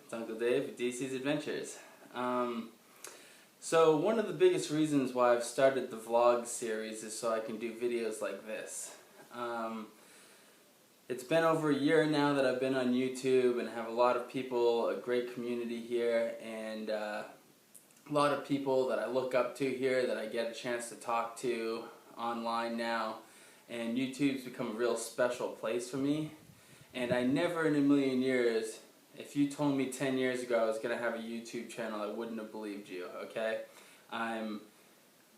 It's Uncle Dave with DEECEE's Adventures. So one of the biggest reasons why I've started the vlog series is so I can do videos like this. It's been over a year now that I've been on YouTube and have a lot of people, a great community here, and a lot of people that I look up to here that I get a chance to talk to online now. And YouTube's become a real special place for me. And I never in a million years, if you told me 10 years ago I was going to have a YouTube channel, I wouldn't have believed you, okay? I'm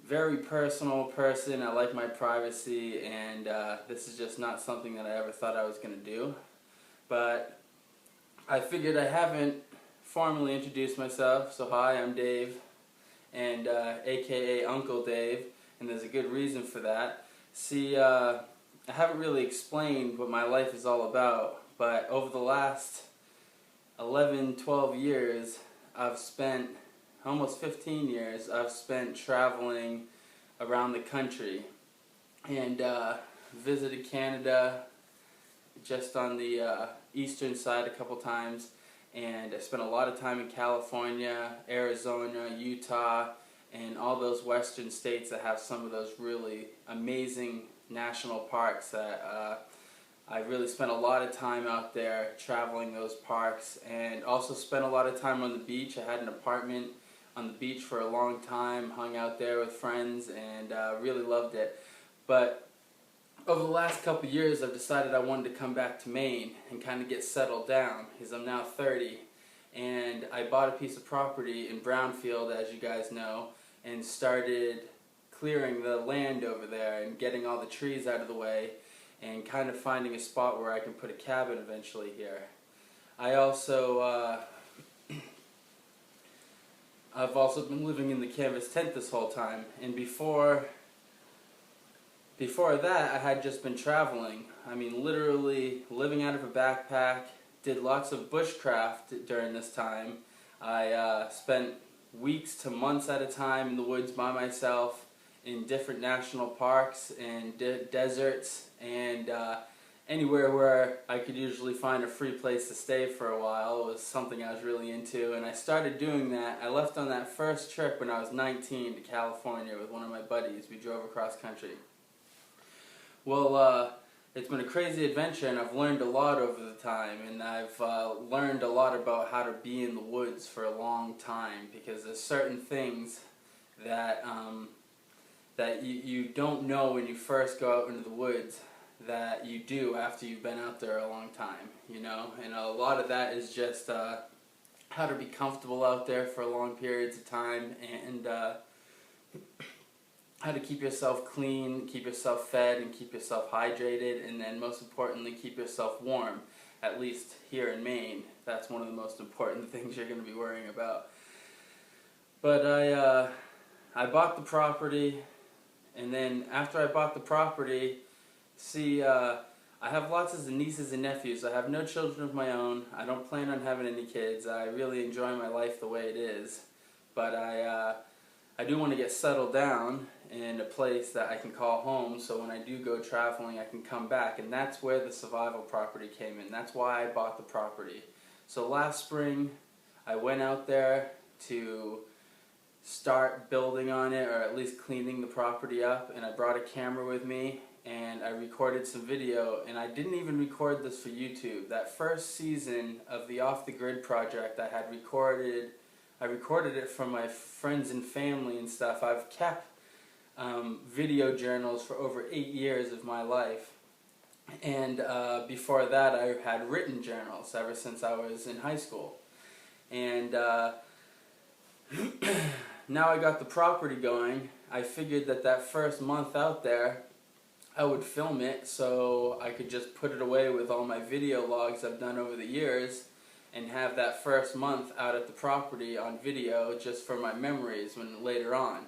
a very personal person, I like my privacy, and this is just not something that I ever thought I was going to do. But I figured I haven't formally introduced myself, so hi, I'm Dave, and aka Uncle Dave, and there's a good reason for that. See, I haven't really explained what my life is all about, but over the last 11, 12 years, I've spent, almost 15 years, I've spent traveling around the country and visited Canada just on the eastern side a couple times, and I spent a lot of time in California, Arizona, Utah, and all those western states that have some of those really amazing national parks that I really spent a lot of time out there traveling those parks, and also spent a lot of time on the beach. I had an apartment on the beach for a long time, hung out there with friends, and really loved it. But over the last couple years I've decided I wanted to come back to Maine and kind of get settled down, because I'm now 30, and I bought a piece of property in Brownfield, as you guys know, and started clearing the land over there and getting all the trees out of the way and kind of finding a spot where I can put a cabin eventually here. I also, I've also been living in the canvas tent this whole time, and before that I had just been traveling. I mean, literally living out of a backpack, did lots of bushcraft during this time. I spent weeks to months at a time in the woods by myself, in different national parks and deserts, and anywhere where I could usually find a free place to stay for a while was something I was really into. And I started doing that. I left on that first trip when I was 19 to California with one of my buddies. We drove across country. Well, it's been a crazy adventure, and I've learned a lot over the time, and I've learned a lot about how to be in the woods for a long time, because there's certain things that that you don't know when you first go out into the woods that you do after you've been out there a long time, you know? And a lot of that is just how to be comfortable out there for long periods of time, and how to keep yourself clean, keep yourself fed, and keep yourself hydrated, and then most importantly, keep yourself warm. At least here in Maine, that's one of the most important things you're going to be worrying about. But I bought the property, and then after I bought the property, see, I have lots of nieces and nephews. I have no children of my own. I don't plan on having any kids. I really enjoy my life the way it is. But I do want to get settled down in a place that I can call home, so when I do go traveling I can come back, and that's where the survival property came in. That's why I bought the property. So last spring I went out there to start building on it, or at least cleaning the property up, and I brought a camera with me and I recorded some video, and I didn't even record this for YouTube. That first season of the Off the Grid project I recorded it from my friends and family and stuff. I've kept video journals for over 8 years of my life, and before that I had written journals ever since I was in high school. And now I got the property going, I figured that first month out there I would film it so I could just put it away with all my video logs I've done over the years, and have that first month out at the property on video just for my memories when later on.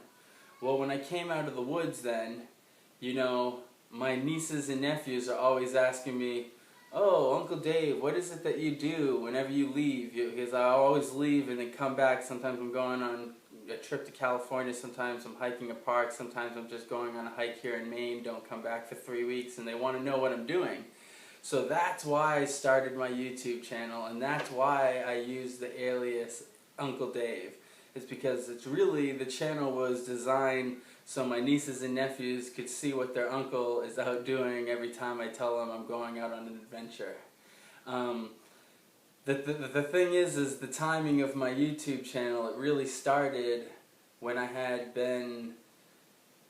Well, when I came out of the woods then, you know, my nieces and nephews are always asking me, "Oh, Uncle Dave, what is it that you do whenever you leave?" Because I always leave and then come back. Sometimes I'm going on a trip to California, sometimes I'm hiking a park, sometimes I'm just going on a hike here in Maine, don't come back for 3 weeks, and they want to know what I'm doing. So that's why I started my YouTube channel, and that's why I use the alias Uncle Dave. It's because it's really, the channel was designed so my nieces and nephews could see what their uncle is out doing every time I tell them I'm going out on an adventure. The thing is the timing of my YouTube channel, it really started when I had been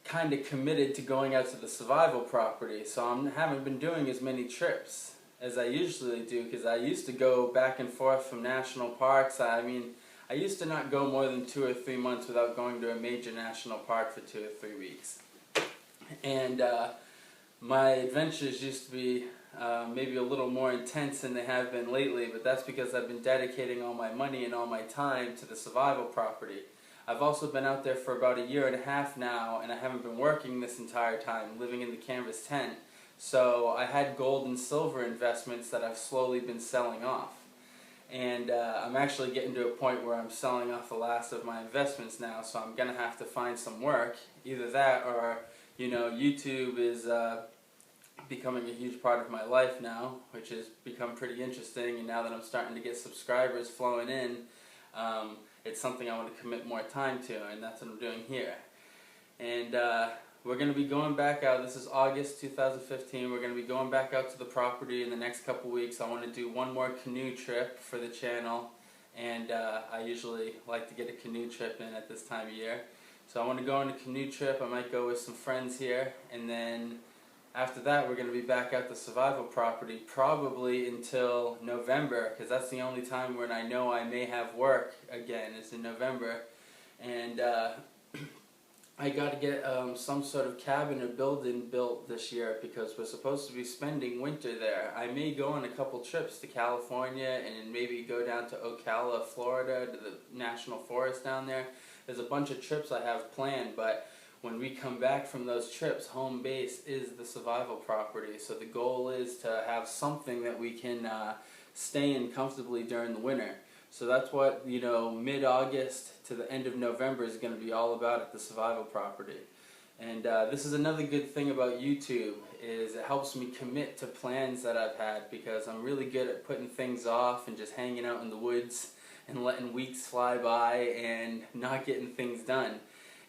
kind of committed to going out to the survival property. So I haven't been doing as many trips as I usually do, because I used to go back and forth from national parks. I mean, I used to not go more than 2 or 3 months without going to a major national park for 2 or 3 weeks. And my adventures used to be maybe a little more intense than they have been lately, but that's because I've been dedicating all my money and all my time to the survival property. I've also been out there for about 1.5 years now, and I haven't been working this entire time, living in the canvas tent. So I had gold and silver investments that I've slowly been selling off. And I'm actually getting to a point where I'm selling off the last of my investments now, so I'm going to have to find some work. Either that or, you know, YouTube is becoming a huge part of my life now, which has become pretty interesting, and now that I'm starting to get subscribers flowing in, it's something I want to commit more time to, and that's what I'm doing here. And we're going to be going back out. This is August 2015. We're going to be going back out to the property in the next couple weeks. I want to do one more canoe trip for the channel, and I usually like to get a canoe trip in at this time of year. So I want to go on a canoe trip. I might go with some friends here, and then after that we're going to be back at the survival property probably until November, because that's the only time when I know I may have work again, is in November. And I got to get some sort of cabin or building built this year, because we're supposed to be spending winter there. I may go on a couple trips to California and maybe go down to Ocala, Florida, to the National Forest down there. There's a bunch of trips I have planned, but when we come back from those trips, home base is the survival property. So the goal is to have something that we can stay in comfortably during the winter. So that's what, you know, mid-August to the end of November is going to be all about at the survival property. And this is another good thing about YouTube, is it helps me commit to plans that I've had, because I'm really good at putting things off and just hanging out in the woods and letting weeks fly by and not getting things done.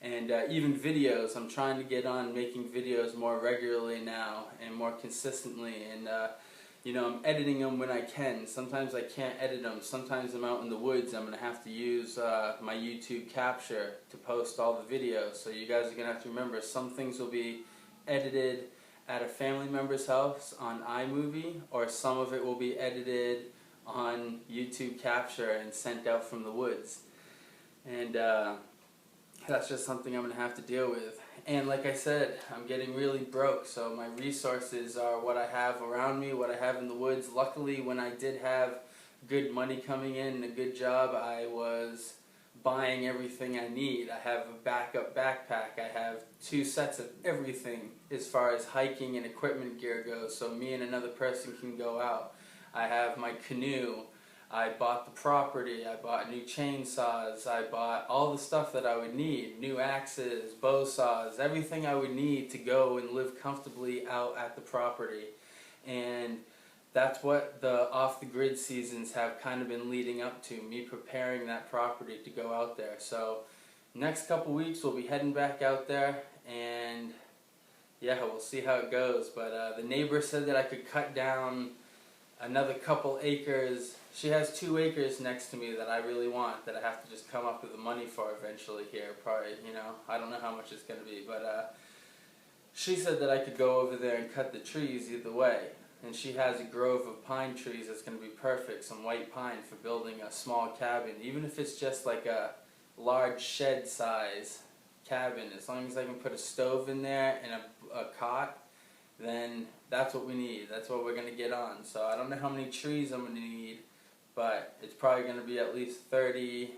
And even videos, I'm trying to get on making videos more regularly now and more consistently, and you know, I'm editing them when I can. Sometimes I can't edit them. Sometimes I'm out in the woods. I'm going to have to use my YouTube capture to post all the videos. So you guys are going to have to remember, some things will be edited at a family member's house on iMovie, or some of it will be edited on YouTube capture and sent out from the woods. And that's just something I'm going to have to deal with. And like I said, I'm getting really broke, so my resources are what I have around me, what I have in the woods. Luckily, when I did have good money coming in and a good job, I was buying everything I need. I have a backup backpack. I have 2 sets of everything as far as hiking and equipment gear goes, so me and another person can go out. I have my canoe. I bought the property, I bought new chainsaws, I bought all the stuff that I would need, new axes, bow saws, everything I would need to go and live comfortably out at the property. And that's what the off-the-grid seasons have kind of been leading up to, me preparing that property to go out there. So next couple weeks we'll be heading back out there, and yeah, we'll see how it goes. But the neighbor said that I could cut down another couple acres. She has 2 acres next to me that I really want, that I have to just come up with the money for eventually here. Probably, you know, I don't know how much it's going to be, but she said that I could go over there and cut the trees either way. And she has a grove of pine trees that's going to be perfect, some white pine for building a small cabin. Even if it's just like a large shed size cabin, as long as I can put a stove in there and a cot, then that's what we need. That's what we're going to get on. So I don't know how many trees I'm going to need, but it's probably going to be at least 30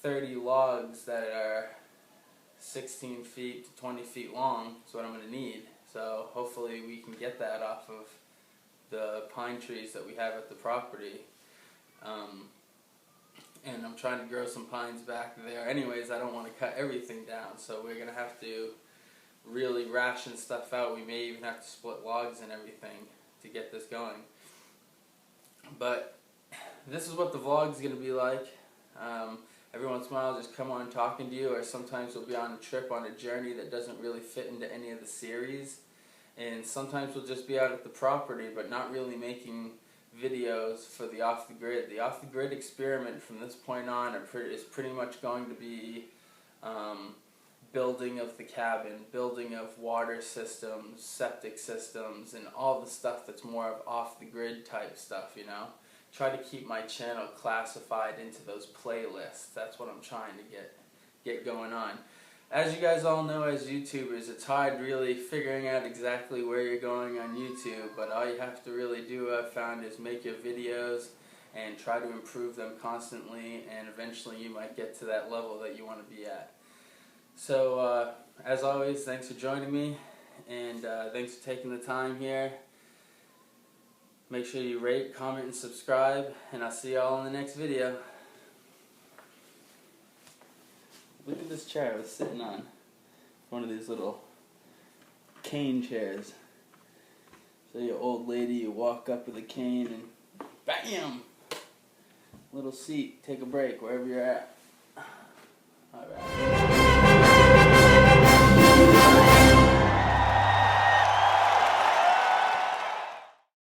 logs that are 16 feet to 20 feet long. That's what I'm going to need. So hopefully we can get that off of the pine trees that we have at the property. And I'm trying to grow some pines back there. Anyways, I don't want to cut everything down, so we're going to have to really ration stuff out. We may even have to split logs and everything. get this going. But this is what the vlog is going to be like. Every once in a while I'll just come on talking to you, or sometimes we'll be on a trip, on a journey that doesn't really fit into any of the series. And sometimes we'll just be out at the property but not really making videos for the Off the Grid. The Off the Grid experiment from this point on is pretty much going to be building of the cabin, building of water systems, septic systems, and all the stuff that's more of off the grid type stuff, you know. Try to keep my channel classified into those playlists. That's what I'm trying to get going on. As you guys all know, as YouTubers, it's hard really figuring out exactly where you're going on YouTube, but all you have to really do, I've found, is make your videos and try to improve them constantly, and eventually you might get to that level that you want to be at. So, as always, thanks for joining me, and thanks for taking the time here. Make sure you rate, comment, and subscribe, and I'll see y'all in the next video. Look at this chair I was sitting on. One of these little cane chairs. So your old lady, you walk up with a cane and BAM! Little seat, take a break wherever you're at.